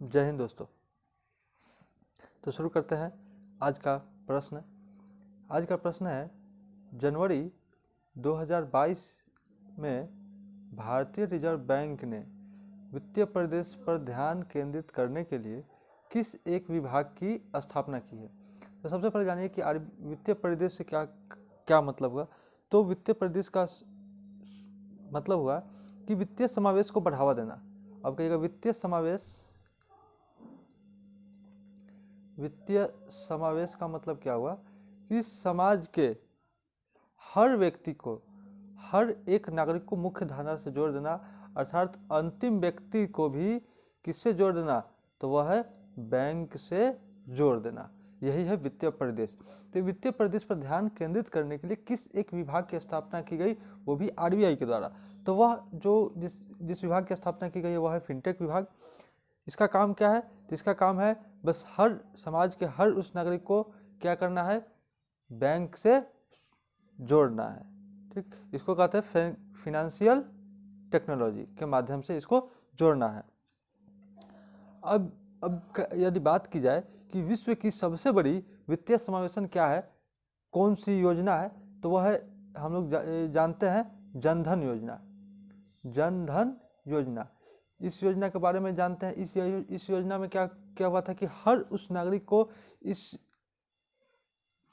जय हिंद दोस्तों। तो शुरू करते हैं आज का प्रश्न। आज का प्रश्न है, जनवरी 2022 में भारतीय रिजर्व बैंक ने वित्तीय परिदृश्य पर ध्यान केंद्रित करने के लिए किस एक विभाग की स्थापना की है। तो सबसे पहले जानिए कि वित्तीय परिदृश्य क्या क्या मतलब हुआ। तो वित्तीय परिदृश्य का मतलब हुआ कि वित्तीय समावेश को बढ़ावा देना। अब कहिएगा वित्तीय समावेश का मतलब क्या हुआ कि समाज के हर व्यक्ति को, हर एक नागरिक को मुख्य धारा से जोड़ देना, अर्थात अंतिम व्यक्ति को भी किससे जोड़ देना, तो वह है बैंक से जोड़ देना। यही है वित्तीय परिदृश्य। तो वित्तीय परिदृश्य पर ध्यान केंद्रित करने के लिए किस एक विभाग की स्थापना की गई, वो भी आरबीआई के द्वारा। तो वह जो जिस विभाग की स्थापना की गई है वह है फिनटेक विभाग। इसका काम क्या है? तो इसका काम है बस हर समाज के हर उस नागरिक को क्या करना है, बैंक से जोड़ना है। ठीक, इसको कहते हैं फिनेंशियल टेक्नोलॉजी के माध्यम से इसको जोड़ना है। अब यदि बात की जाए कि विश्व की सबसे बड़ी वित्तीय समावेशन क्या है, कौन सी योजना है, तो वह है, हम लोग जानते हैं, जनधन योजना। जनधन योजना, इस योजना के बारे में जानते हैं। इस योजना में क्या क्या हुआ था कि हर उस नागरिक को इस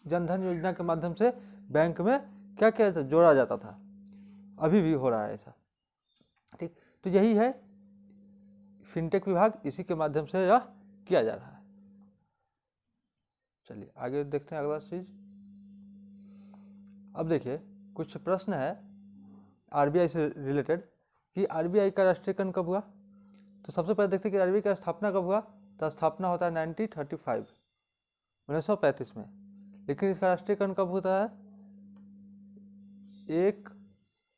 जनधन योजना के माध्यम से बैंक में क्या किया जाता, जोड़ा जाता था। अभी भी हो रहा है ऐसा। ठीक, तो यही है फिनटेक विभाग, इसी के माध्यम से यह किया जा रहा है। चलिए आगे देखते हैं अगला चीज। अब देखिए कुछ प्रश्न है आरबीआई से रिलेटेड कि आरबीआई का राष्ट्रीयकरण कब हुआ। तो सबसे पहले देखते हैं कि आरबीआई का स्थापना कब हुआ। तो स्थापना होता है 1935 में। लेकिन इसका राष्ट्रीयकरण कब होता है? 1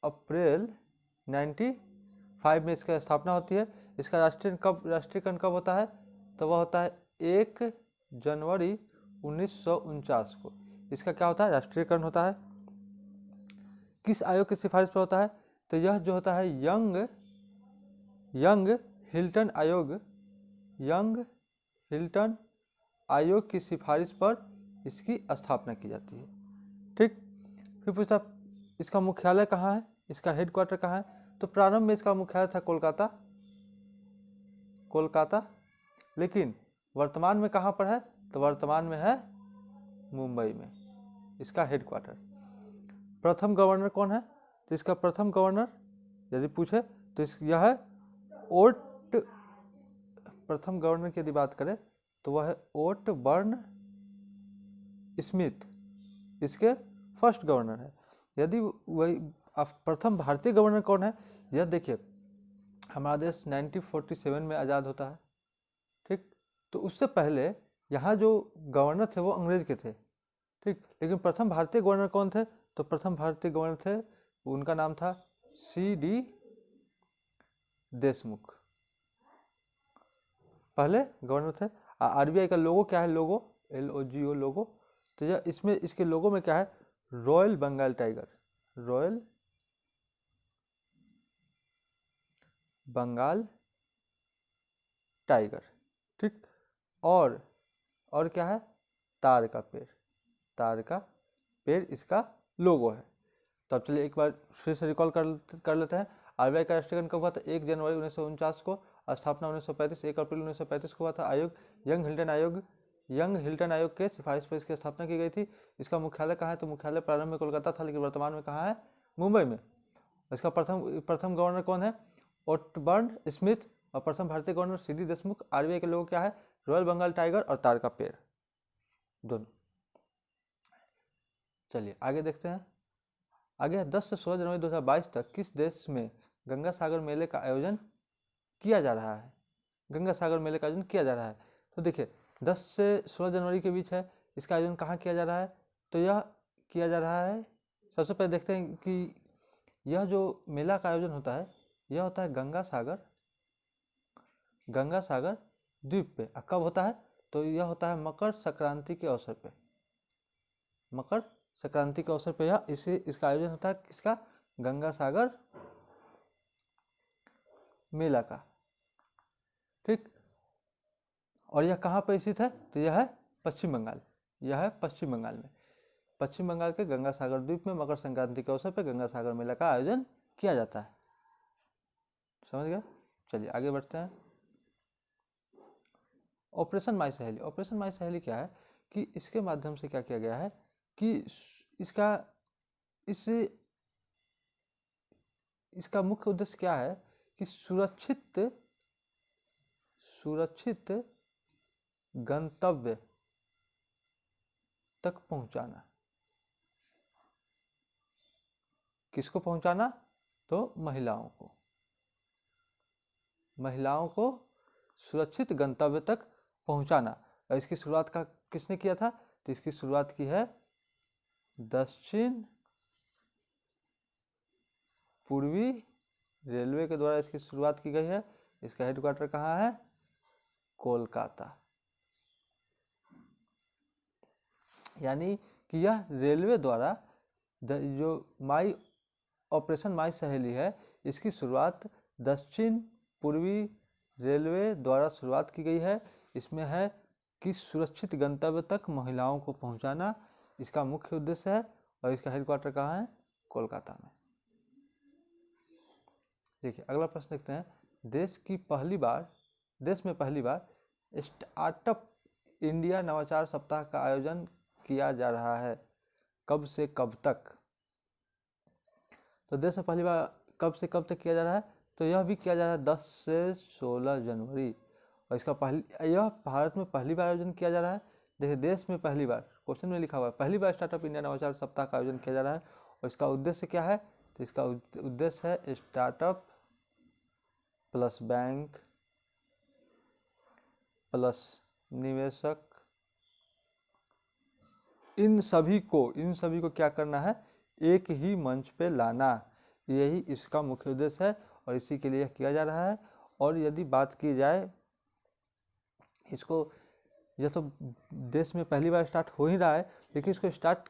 अप्रैल 95 में इसका स्थापना होती है। इसका राष्ट्रीयकरण कब होता है? तो वह होता है 1 जनवरी 1949 को। इसका क्या होता है? राष्ट्रीयकरण होता है। किस आयोग की सिफारिश पर होता है? तो यह जो होता है यंग हिल्टन आयोग की सिफारिश पर इसकी स्थापना की जाती है। ठीक, फिर पूछता इसका मुख्यालय कहाँ है, इसका हेडक्वार्टर कहाँ है। तो प्रारंभ में इसका मुख्यालय था कोलकाता, लेकिन वर्तमान में कहाँ पर है? तो वर्तमान में है मुंबई में इसका हेडक्वार्टर। प्रथम गवर्नर कौन है? तो इसका प्रथम गवर्नर यदि पूछे तो यह है प्रथम गवर्नर की यदि बात करें तो वह है ओट बर्न स्मिथ, इसके फर्स्ट गवर्नर है। यदि वही प्रथम भारतीय गवर्नर कौन है, यह देखिए, हमारा देश 1947 में आज़ाद होता है। ठीक, तो उससे पहले यहाँ जो गवर्नर थे वो अंग्रेज के थे। ठीक, लेकिन प्रथम भारतीय गवर्नर कौन थे? तो प्रथम भारतीय गवर्नर थे, उनका नाम था C.D. देशमुख, पहले गवर्नर थे। आरबीआई का लोगो क्या है? LOGO लोगो। तो यह इसमें इसके लोगो में क्या है? Royal Bengal tiger, royal Bengal tiger. ठीक, और क्या है? तार का पेड़ इसका लोगो है। तो अब चलिए एक बार फिर से रिकॉल कर लेते हैं। आरबीआई का राष्ट्रीयकरण कब हुआ था? 1 जनवरी 1949 को। स्थापना 1935 1 अप्रैल 1935 को हुआ था। आयोग यंग हिल्टन आयोग के सिफारिश पर इसकी स्थापना की गई थी। इसका मुख्यालय कहाँ है? तो मुख्यालय प्रारंभ में कोलकाता था, लेकिन वर्तमान में कहाँ है? मुंबई में। इसका प्रथम गवर्नर कौन है? ओटबर्न स्मिथ, और प्रथम भारतीय गवर्नर C.D. देशमुख। आरबीआई के लोगो क्या है? रॉयल बंगाल टाइगर और तार का पेड़ दोनों। चलिए आगे देखते हैं। आगे 10 से 16 जनवरी 2022 तक किस देश में गंगा सागर मेले का आयोजन किया जा रहा है? तो देखिए 10 से 16 जनवरी के बीच है। इसका आयोजन कहाँ किया जा रहा है? तो यह किया जा रहा है, सबसे पहले देखते हैं कि यह जो मेला का आयोजन होता है यह होता है गंगा सागर द्वीप पे। कब होता है? तो यह होता है मकर संक्रांति के अवसर पे इसका आयोजन होता है। किसका? गंगा सागर मेला का। ठीक, और यह कहाँ पर स्थित है? तो यह है पश्चिम बंगाल, यह है पश्चिम बंगाल में। पश्चिम बंगाल के गंगा सागर द्वीप में मकर संक्रांति के अवसर पर गंगा सागर मेला का आयोजन किया जाता है। समझ गया? चलिए आगे बढ़ते हैं। ऑपरेशन माई सहेली। ऑपरेशन माई सहेली क्या है कि इसके माध्यम से क्या किया गया है कि इसका मुख्य उद्देश्य क्या है कि सुरक्षित गंतव्य तक पहुंचाना। किसको पहुंचाना? तो महिलाओं को सुरक्षित गंतव्य तक पहुंचाना। और इसकी शुरुआत का किसने किया था? तो इसकी शुरुआत की है दक्षिण पूर्वी रेलवे के द्वारा इसकी शुरुआत की गई है। इसका हेडक्वार्टर कहाँ है? कोलकाता। यानी कि यह रेलवे द्वारा जो ऑपरेशन माई सहेली है, इसकी शुरुआत दक्षिण पूर्वी रेलवे द्वारा शुरुआत की गई है। इसमें है कि सुरक्षित गंतव्य तक महिलाओं को पहुंचाना इसका मुख्य उद्देश्य है। और इसका हेडक्वार्टर कहाँ है? कोलकाता में। देखिए अगला प्रश्न देखते हैं। देश में पहली बार स्टार्टअप इंडिया नवाचार सप्ताह का आयोजन किया जा रहा है। कब से कब तक? तो देश में पहली बार कब से कब तक किया जा रहा है? तो यह भी किया जा रहा है 10 से 16 जनवरी। और यह भारत में पहली बार आयोजन किया जा रहा है। देखिए देश में पहली बार, क्वेश्चन में लिखा हुआ है पहली बार स्टार्टअप इंडिया नवाचार सप्ताह का आयोजन किया जा रहा है। और इसका उद्देश्य क्या है? तो इसका उद्देश्य है स्टार्टअप प्लस बैंक प्लस निवेशक, इन सभी को क्या करना है? एक ही मंच पे लाना। यही इसका मुख्य उद्देश्य है और इसी के लिए यह किया जा रहा है। और यदि बात की जाए यह तो देश में पहली बार स्टार्ट हो ही रहा है, लेकिन इसको स्टार्ट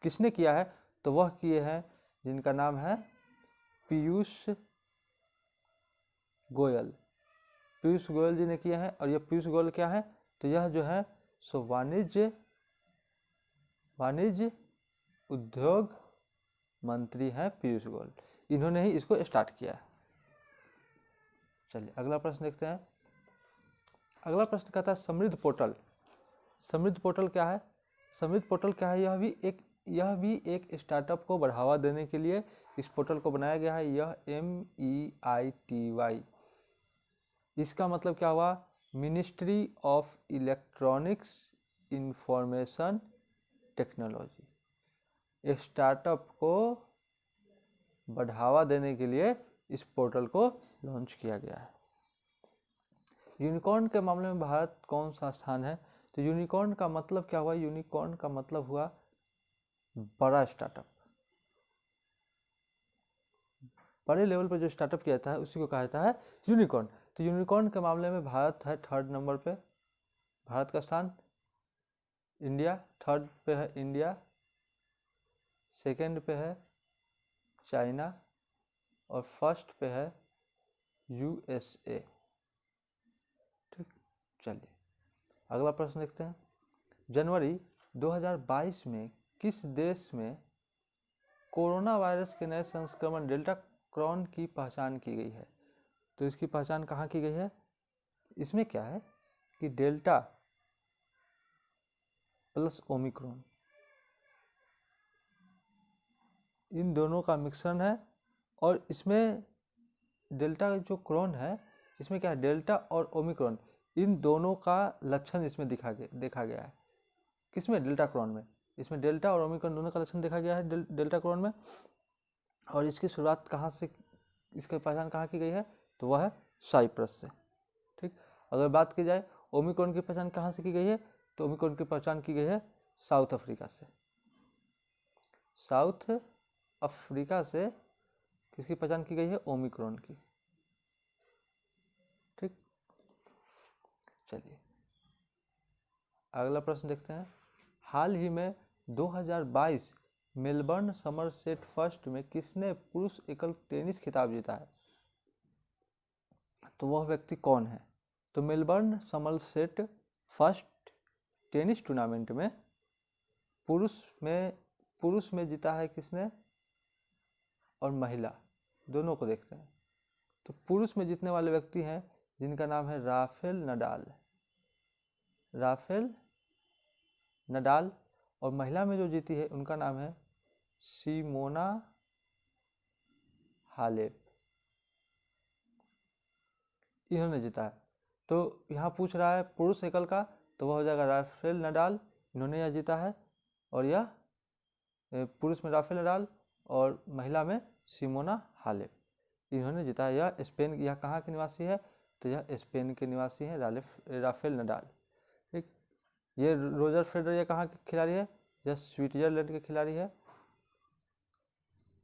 किसने किया है? तो वह किए हैं जिनका नाम है पीयूष गोयल। पीयूष गोयल जी ने किया है। और यह पीयूष गोयल क्या है? तो यह जो है सो वाणिज्य उद्योग मंत्री हैं पीयूष गोयल। इन्होंने ही इसको स्टार्ट किया है। चलिए अगला प्रश्न देखते हैं। अगला प्रश्न कहता है समृद्ध पोर्टल। समृद्ध पोर्टल क्या है? समृद्ध पोर्टल क्या है? यह भी एक स्टार्टअप को बढ़ावा देने के लिए इस पोर्टल को बनाया गया है। यह MEITY, इसका मतलब क्या हुआ? Ministry of electronics information technology. Startup को बढ़ावा देने के लिए इस पोर्टल को लॉन्च किया गया है। यूनिकॉर्न के मामले में भारत कौन सा स्थान है? तो यूनिकॉर्न का मतलब क्या हुआ? यूनिकॉर्न का मतलब हुआ बड़ा स्टार्टअप। बड़े लेवल पर जो स्टार्टअप किया जाता है उसी को कहा जाता है यूनिकॉर्न। तो यूनिकॉर्न के मामले में भारत है 3rd नंबर पे। भारत का स्थान इंडिया 3rd पे है इंडिया, 2nd पे है चाइना और 1st पे है USA। ठीक, चलिए अगला प्रश्न देखते हैं। जनवरी 2022 में किस देश में कोरोना वायरस के नए संक्रमण डेल्टा क्रॉन की पहचान की गई है? तो इसकी पहचान कहाँ की गई है? इसमें क्या है कि डेल्टा प्लस ओमिक्रॉन, इन दोनों का मिश्रण है। और इसमें डेल्टा जो क्रॉन है, इसमें क्या है? डेल्टा और ओमिक्रॉन इन दोनों का लक्षण इसमें देखा गया है। किसमें? डेल्टा क्रॉन में। इसमें डेल्टा और ओमिक्रॉन दोनों का लक्षण देखा गया है डेल्टा क्रॉन में। और इसकी शुरुआत कहाँ से, इसकी पहचान कहाँ की गई है? तो वह है साइप्रस से। ठीक, अगर बात की जाए ओमिक्रॉन की पहचान कहाँ से की गई है? तो ओमिक्रॉन की पहचान की गई है साउथ अफ्रीका से। साउथ अफ्रीका से किसकी पहचान की गई है? ओमिक्रॉन की। ठीक, चलिए अगला प्रश्न देखते हैं। हाल ही में 2022 मेलबर्न समरसेट फर्स्ट में किसने पुरुष एकल टेनिस खिताब जीता है? तो वह व्यक्ति कौन है? तो Melbourne Somerset first tennis tournament में पुरुष में जीता है किसने और महिला दोनों को देखते हैं। तो पुरुष में जीतने वाले व्यक्ति हैं जिनका नाम है राफेल नडाल, और महिला में जो जीती है उनका नाम है सिमोना हालेप, इन्होंने जीता है। तो यहाँ पूछ रहा है पुरुष एकल का, तो वह हो जाएगा राफेल नडाल, इन्होंने यह जीता है। और यह पुरुष में राफेल नडाल और महिला में सिमोना हालेप, इन्होंने जीता है। यह स्पेन, यह कहाँ के निवासी है, तो यह स्पेन के निवासी हैं राफेल नडाल। ठीक, ये रोजर फेडरर ये कहाँ के खिलाड़ी है, यह स्विट्जरलैंड के खिलाड़ी है।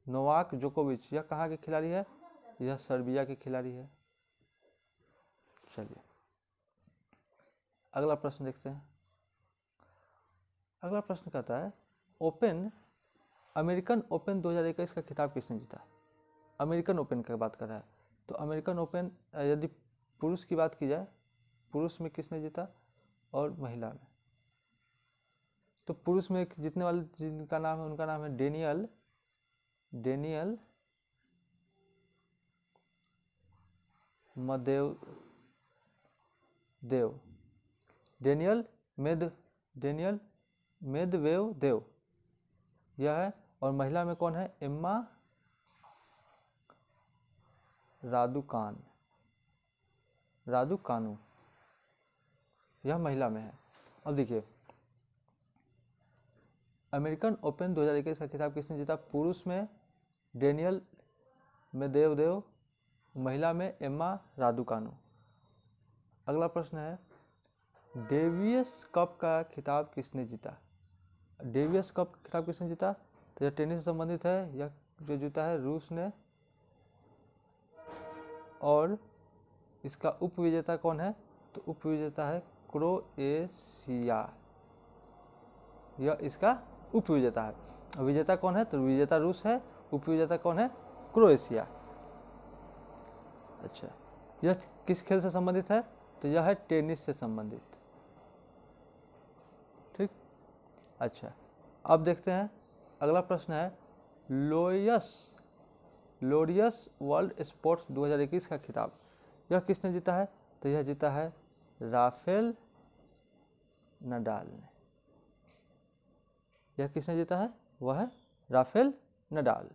नोवाक जोकोविच यह कहाँ के खिलाड़ी है, यह सर्बिया के खिलाड़ी है। चलिए अगला प्रश्न देखते हैं। अगला प्रश्न कहता है अमेरिकन ओपन 2021 का खिताब किसने जीता। अमेरिकन ओपन की बात कर रहा है, तो अमेरिकन ओपन यदि पुरुष की बात की जाए, पुरुष में किसने जीता और महिला में। तो पुरुष में जीतने वाले जिनका नाम है उनका नाम है डेनियल मेदवेदेव यह है। और महिला में कौन है, एम्मा रादुकानु, यह महिला में है। अब देखिए अमेरिकन ओपन 2021 का खिताब किसने जीता। पुरुष में डेनियल मेदवेदेव, महिला में एम्मा रादुकानु। अगला प्रश्न है डेविस कप का खिताब किसने जीता। डेविस कप का खिताब किसने जीता, तो यह टेनिस से संबंधित है। यह जो जीता है रूस ने, और इसका उपविजेता कौन है, तो उपविजेता है क्रोएशिया, यह इसका उपविजेता है। विजेता कौन है, तो विजेता रूस है, उपविजेता कौन है, क्रोएशिया। अच्छा, यह किस खेल से संबंधित है, तो यह है टेनिस से संबंधित। ठीक, अच्छा अब देखते हैं अगला प्रश्न है लोरियस वर्ल्ड स्पोर्ट्स 2021 का खिताब यह किसने जीता है, तो यह जीता है राफेल नडाल ने। यह किसने जीता है, वह है राफेल नडाल।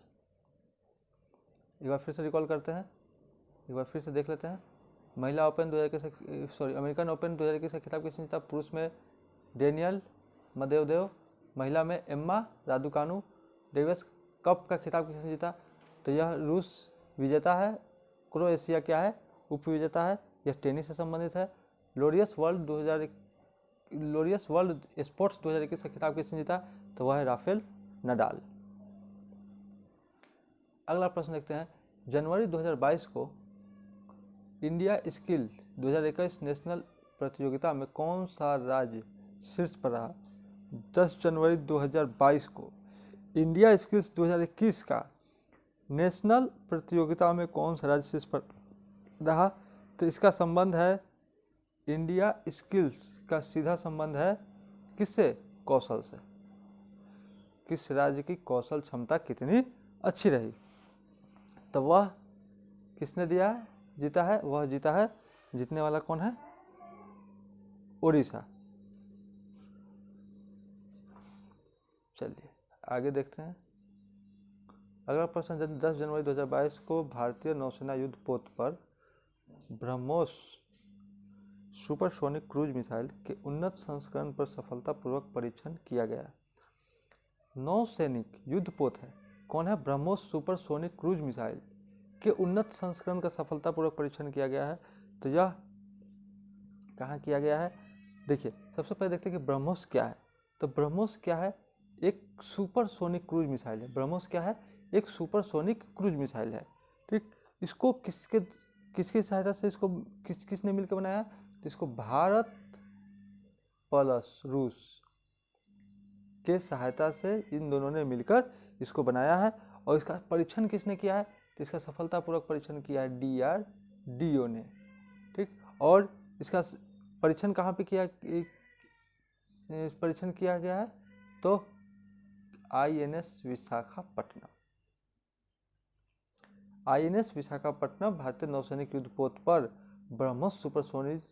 एक बार फिर से रिकॉल करते हैं, एक बार फिर से देख लेते हैं। महिला ओपन 2021 अमेरिकन ओपन 2021 का खिताब किसने जीता। पुरुष में डेनियल मेदवेदेव, महिला में एम्मा रादुकानु। डेविस कप का खिताब किसने जीता, तो यह रूस विजेता है, क्रोएशिया क्या है, उपविजेता है। यह टेनिस से संबंधित है। लोरियस वर्ल्ड स्पोर्ट्स 2021 का खिताब किसने जीता, तो वह है राफेल नडाल। अगला प्रश्न देखते हैं जनवरी 2022 को इंडिया स्किल 2021 नेशनल प्रतियोगिता में कौन सा राज्य शीर्ष पर रहा। 10 जनवरी 2022 को इंडिया स्किल्स 2021 का नेशनल प्रतियोगिता में कौन सा राज्य शीर्ष पर रहा, तो इसका संबंध है इंडिया स्किल्स का सीधा संबंध है किससे, कौशल से। किस राज्य की कौशल क्षमता कितनी अच्छी रही, तो वह किसने दिया है, जीता है, वह जीता है। जीतने वाला कौन है, उड़ीसा। चलिए आगे देखते हैं। अगला प्रश्न 10 जनवरी 2022 को भारतीय नौसेना युद्ध पोत पर ब्रह्मोस सुपरसोनिक क्रूज मिसाइल के उन्नत संस्करण पर सफलतापूर्वक परीक्षण किया गया। नौसैनिक युद्ध पोत है, कौन है, ब्रह्मोस सुपरसोनिक क्रूज मिसाइल के उन्नत संस्करण का सफलतापूर्वक परीक्षण किया गया है। तो यह कहाँ किया गया है, देखिए सबसे पहले देखते हैं कि ब्रह्मोस क्या है। तो ब्रह्मोस क्या है, एक सुपरसोनिक क्रूज मिसाइल है। ब्रह्मोस क्या है, एक सुपरसोनिक क्रूज मिसाइल है। ठीक, इसको किसकी सहायता से इसको किसने मिलकर बनाया, तो इसको भारत प्लस रूस के सहायता से इन दोनों ने मिलकर इसको बनाया है। और इसका परीक्षण किसने किया है, तो इसका सफलतापूर्वक परीक्षण किया है DRDO ने। ठीक, और इसका परीक्षण कहाँ पे परीक्षण किया गया है? तो INS विशाखापट्टनम। INS विशाखापट्टनम भारतीय नौसैनिक युद्धपोत पर ब्रह्मोस सुपरसोनिक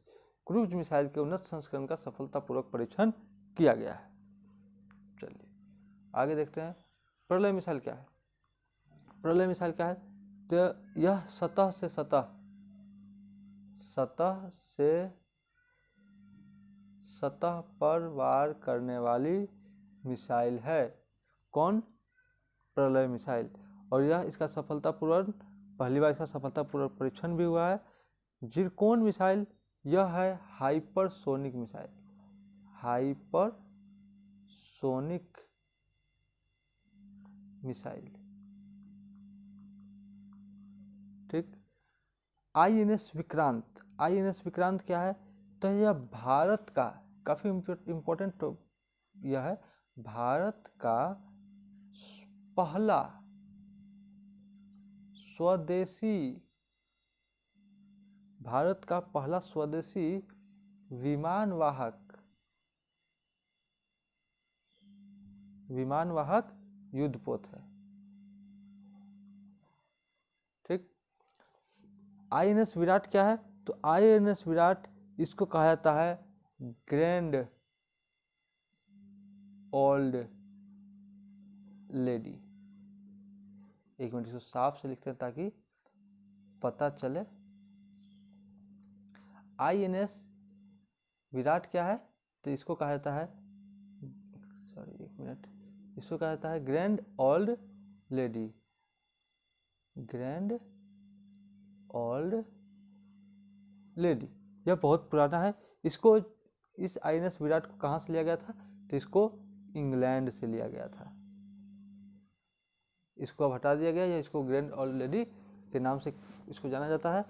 क्रूज मिसाइल के उन्नत संस्करण का सफलतापूर्वक परीक्षण किया गया है। चलिए आगे देखते हैं प्रलय मिसाइल क्या है। प्रलय मिसाइल क्या है? तो यह सतह से सतह पर वार करने वाली मिसाइल है। कौन? प्रलय मिसाइल। और यह इसका सफलतापूर्वक पहली बार इसका सफलतापूर्वक परीक्षण भी हुआ है। जिरकोन मिसाइल यह है हाइपरसोनिक मिसाइल। हाइपरसोनिक मिसाइल, ठीक। INS विक्रांत। INS विक्रांत क्या है? तो यह भारत का काफी इंपॉर्टेंट यह है भारत का पहला स्वदेशी विमानवाहक युद्धपोत है, ठीक। INS विराट क्या है? तो INS विराट इसको कहा जाता है ग्रैंड ओल्ड लेडी। एक मिनट इसको साफ से लिखते हैं ताकि पता चले। INS विराट क्या है? तो इसको कहा जाता है इसको कहा जाता है grand old lady. Grand old lady यह बहुत पुराना है। इसको इस INS विराट को कहाँ से लिया गया था? तो इसको इंग्लैंड से लिया गया था। इसको अब हटा दिया गया या इसको ग्रैंड ओल्ड लेडी के नाम से इसको जाना जाता है।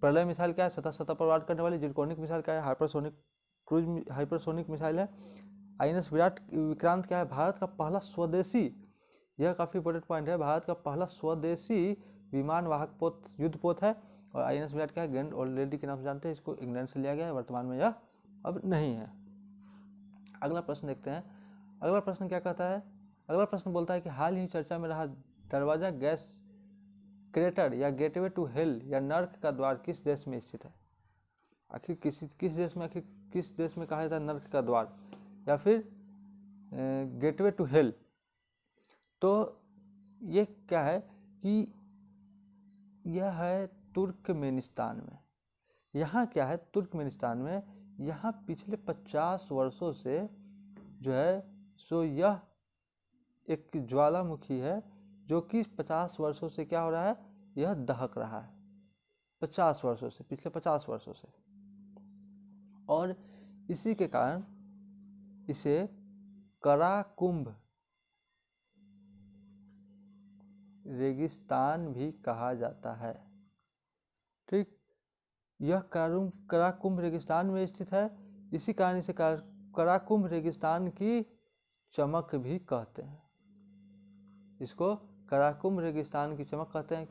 प्रलय मिसाइल क्या है? सतह पर वार करने वाली। जिरकोनिक मिसाइल क्या है? हाइपरसोनिक मिसाइल है। INS विक्रांत क्या है? भारत का पहला स्वदेशी, यह काफी इंपॉर्टेंट पॉइंट है, भारत का पहला स्वदेशी विमान वाहक युद्धपोत है। और INS विराट क्या है? ग्रैंड ओल्ड लेडी के नाम से जानते हैं। इसको इंग्लैंड से लिया गया है, वर्तमान में यह अब नहीं है। अगला प्रश्न देखते हैं। अगला प्रश्न क्या कहता है? अगला प्रश्न बोलता है कि हाल ही चर्चा में रहा दरवाजा गैस क्रेटर या गेटवे टू हेल या नर्क का द्वार किस देश में स्थित है? आखिर किस देश में कहा जाता है नर्क का द्वार या फिर गेटवे टू हेल? तो ये क्या है कि यह है तुर्कमेनिस्तान में। यहाँ क्या है? तुर्कमेनिस्तान में यहाँ पिछले 50 वर्षों से जो है सो यह एक ज्वालामुखी है जो कि 50 वर्षों से क्या हो रहा है? यह दहक रहा है 50 वर्षों से, पिछले 50 वर्षों से। और इसी के कारण इसे कराकुंभ रेगिस्तान भी कहा जाता है, ठीक। यह कराकुंभ रेगिस्तान में स्थित है। इसी कारण इसे कराकुंभ रेगिस्तान की चमक भी कहते हैं। इसको कराकुंभ रेगिस्तान की चमक कहते हैं।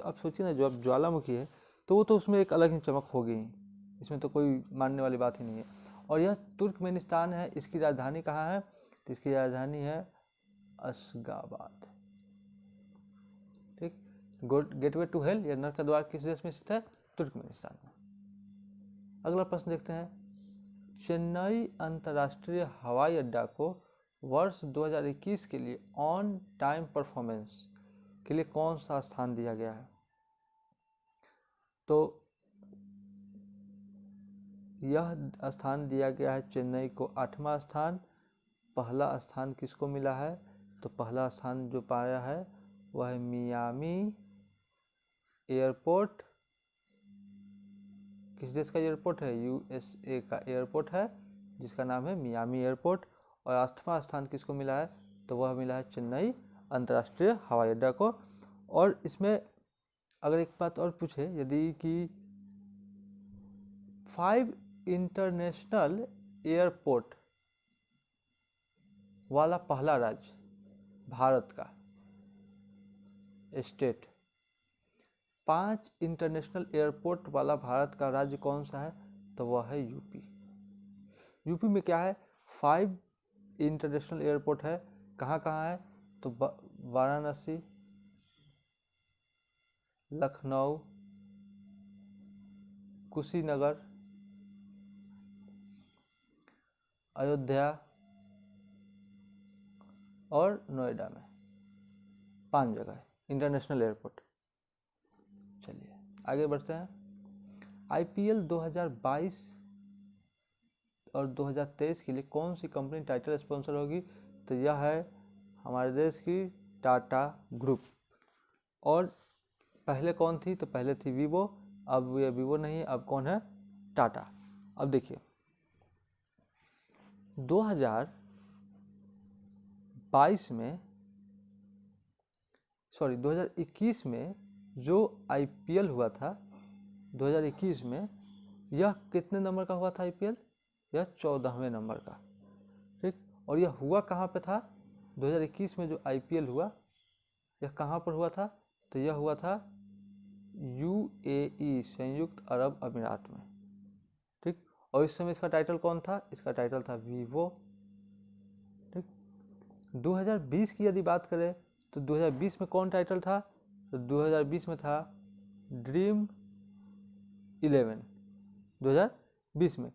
अब सोचिए ना, जो अब ज्वालामुखी है तो वो तो उसमें एक अलग ही चमक होगी, इसमें तो कोई मानने वाली बात ही नहीं है। और यह तुर्कमेनिस्तान है। इसकी राजधानी कहाँ है? तो इसकी राजधानी है अशगाबाद, ठीक। गेटवे टू हेल या नर्क का द्वार किस देश में स्थित है? तुर्कमेनिस्तान में। अगला प्रश्न देखते हैं। चेन्नई अंतर्राष्ट्रीय हवाई अड्डा को वर्ष 2021 के लिए ऑन टाइम परफॉर्मेंस के लिए कौन सा स्थान दिया गया है? तो यह स्थान दिया गया है चेन्नई को 8वां स्थान। पहला स्थान किसको मिला है? तो पहला स्थान जो पाया है वह है मियामी एयरपोर्ट। किस देश का एयरपोर्ट है? USA का एयरपोर्ट है जिसका नाम है मियामी एयरपोर्ट। और 8वां स्थान किसको मिला है? तो वह मिला है चेन्नई अंतर्राष्ट्रीय हवाई अड्डा को। और इसमें अगर एक बात और पूछे यदि कि 5 इंटरनेशनल एयरपोर्ट वाला पहला राज्य भारत का स्टेट, 5 इंटरनेशनल एयरपोर्ट वाला भारत का राज्य कौन सा है? तो वह है यूपी। यूपी में क्या है, 5 इंटरनेशनल एयरपोर्ट है। कहाँ कहाँ है, तो वाराणसी, लखनऊ, कुशीनगर, अयोध्या और नोएडा में 5 जगह है इंटरनेशनल एयरपोर्ट। चलिए आगे बढ़ते हैं। आईपीएल 2022 और 2023 के लिए कौन सी कंपनी टाइटल स्पॉन्सर होगी, तो यह है हमारे देश की टाटा ग्रुप। और पहले कौन थी, तो पहले थी वीवो, अब ये वीवो नहीं है, अब कौन है, टाटा। अब देखिए 2021 में जो आईपीएल हुआ था 2021 में, यह कितने नंबर का हुआ था आईपीएल, यह 14वें नंबर का, ठीक। और यह हुआ कहाँ पे था, 2021 में जो आईपीएल हुआ यह कहाँ पर हुआ था, तो यह हुआ था यूएई, संयुक्त अरब अमीरात में, ठीक। और इस समय इसका टाइटल कौन था, इसका टाइटल था वीवो, ठीक। 2020 की यदि बात करें तो 2020 में कौन टाइटल था, तो 2020 में था ड्रीम 11, 2020 में।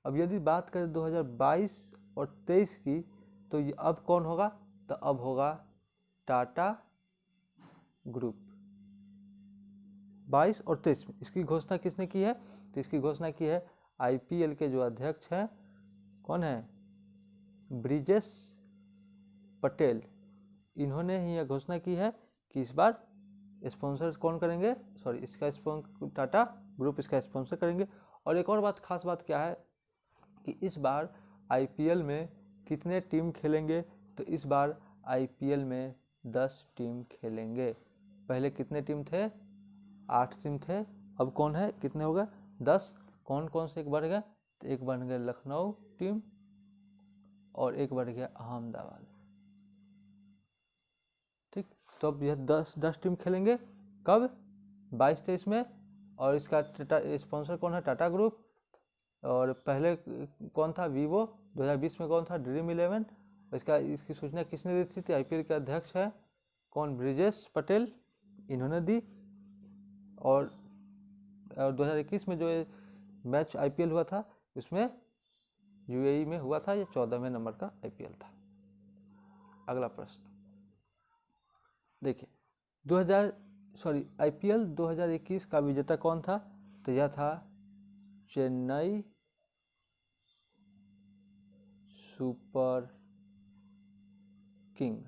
अब यदि बात करें 2022 और 23 की, तो ये अब कौन होगा, तो अब होगा टाटा ग्रुप। 22 और 23 में इसकी घोषणा किसने की है, तो इसकी घोषणा की है आईपीएल के जो अध्यक्ष हैं, कौन है, ब्रिजेश पटेल। इन्होंने ही यह घोषणा की है कि इस बार स्पॉन्सर कौन करेंगे, सॉरी इसका टाटा ग्रुप इसका स्पॉन्सर करेंगे। और एक और बात, खास बात क्या है कि इस बार आईपीएल में कितने टीम खेलेंगे, तो इस बार आईपीएल में 10 टीम खेलेंगे। पहले कितने टीम थे, 8 टीम थे, अब कौन है, कितने हो गए, 10। कौन कौन से एक बढ़ गए, तो एक बन गए लखनऊ टीम और एक बढ़ गया अहमदाबाद, ठीक। तो अब यह 10 टीम खेलेंगे कब, 22-23 में। और इसका स्पॉन्सर कौन है, टाटा ग्रुप। और पहले कौन था, वीवो। 2020 में कौन था, ड्रीम 11। इसकी सूचना किसने दी थी, आईपीएल के अध्यक्ष है कौन, ब्रिजेश पटेल, इन्होंने दी। और 2021 में जो मैच आईपीएल हुआ था उसमें यूएई में हुआ था, ये 14वें नंबर का आईपीएल था। अगला प्रश्न देखिए, आईपीएल 2021 का विजेता कौन था, तो यह था चेन्नई सुपर किंग।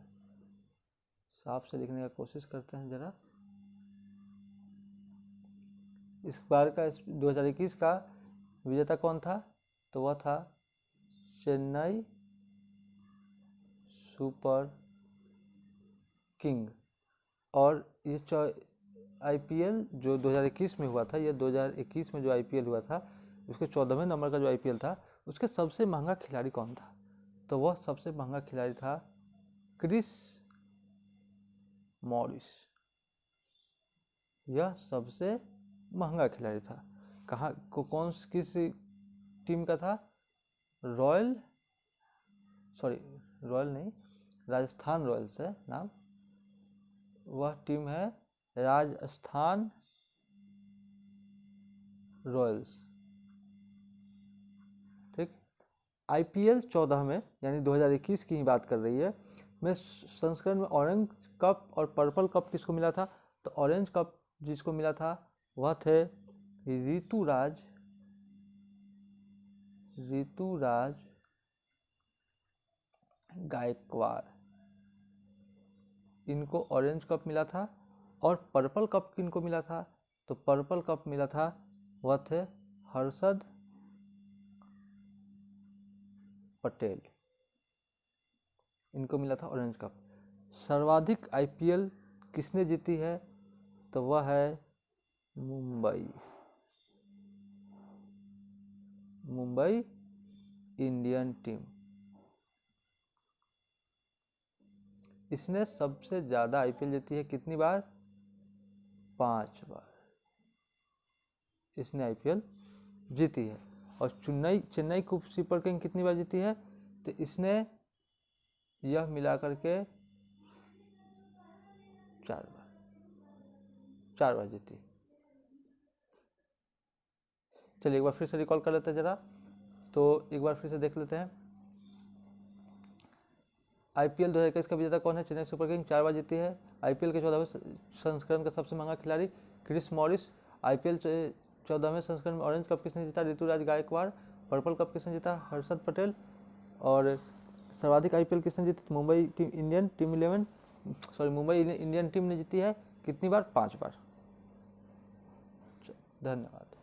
साफ से लिखने का कोशिश करते हैं जरा। इस बार का 2021 का विजेता कौन था, तो वह था चेन्नई सुपर किंग। और ये आईपीएल जो 2021 में हुआ था, ये 2021 में जो आईपीएल हुआ था उसके 14वें नंबर का जो आईपीएल था, उसके सबसे महंगा खिलाड़ी कौन था, तो वह सबसे महंगा खिलाड़ी था क्रिस मॉरिस। यह सबसे महंगा खिलाड़ी था। कहाँ कौन किस टीम का था, रॉयल नहीं, राजस्थान रॉयल्स है नाम, वह टीम है राजस्थान रॉयल्स, ठीक। आईपीएल 14 में, यानी 2021 की ही बात कर रही है, में संस्करण में ऑरेंज कप और पर्पल कप किसको मिला था, तो ऑरेंज कप जिसको मिला था वह थे ऋतुराज गायकवाड़, इनको ऑरेंज कप मिला था। और पर्पल कप किनको मिला था, तो पर्पल कप मिला था, वह थे हर्षद पटेल, इनको मिला था ऑरेंज कप। सर्वाधिक आईपीएल किसने जीती है, तो वह है मुंबई इंडियन टीम। इसने सबसे ज्यादा आईपीएल जीती है, कितनी बार, 5 बार इसने आईपीएल जीती है। और चेन्नई चेन्नई सुपर किंग कितनी बार जीती है, तो इसने यह मिला करके 4 बार जीती। चलिए एक बार फिर से रिकॉल कर लेते हैं जरा, तो एक बार फिर से देख लेते हैं। आईपीएल 2021 का विजेता कौन है? चेन्नई सुपर किंग 4 बार जीती है। आईपीएल के 14वें संस्करण का सबसे महंगा खिलाड़ी क्रिस मॉरिस। आईपीएल 14वें संस्करण में ऑरेंज कप किसने जीता? ऋतुराज गायकवाड़। पर्पल कप किसने जीता? हर्षद पटेल। और सर्वाधिक आईपीएल किसने जीती? मुंबई इंडियन टीम ने जीती है कितनी बार? 5 बार। धन्यवाद।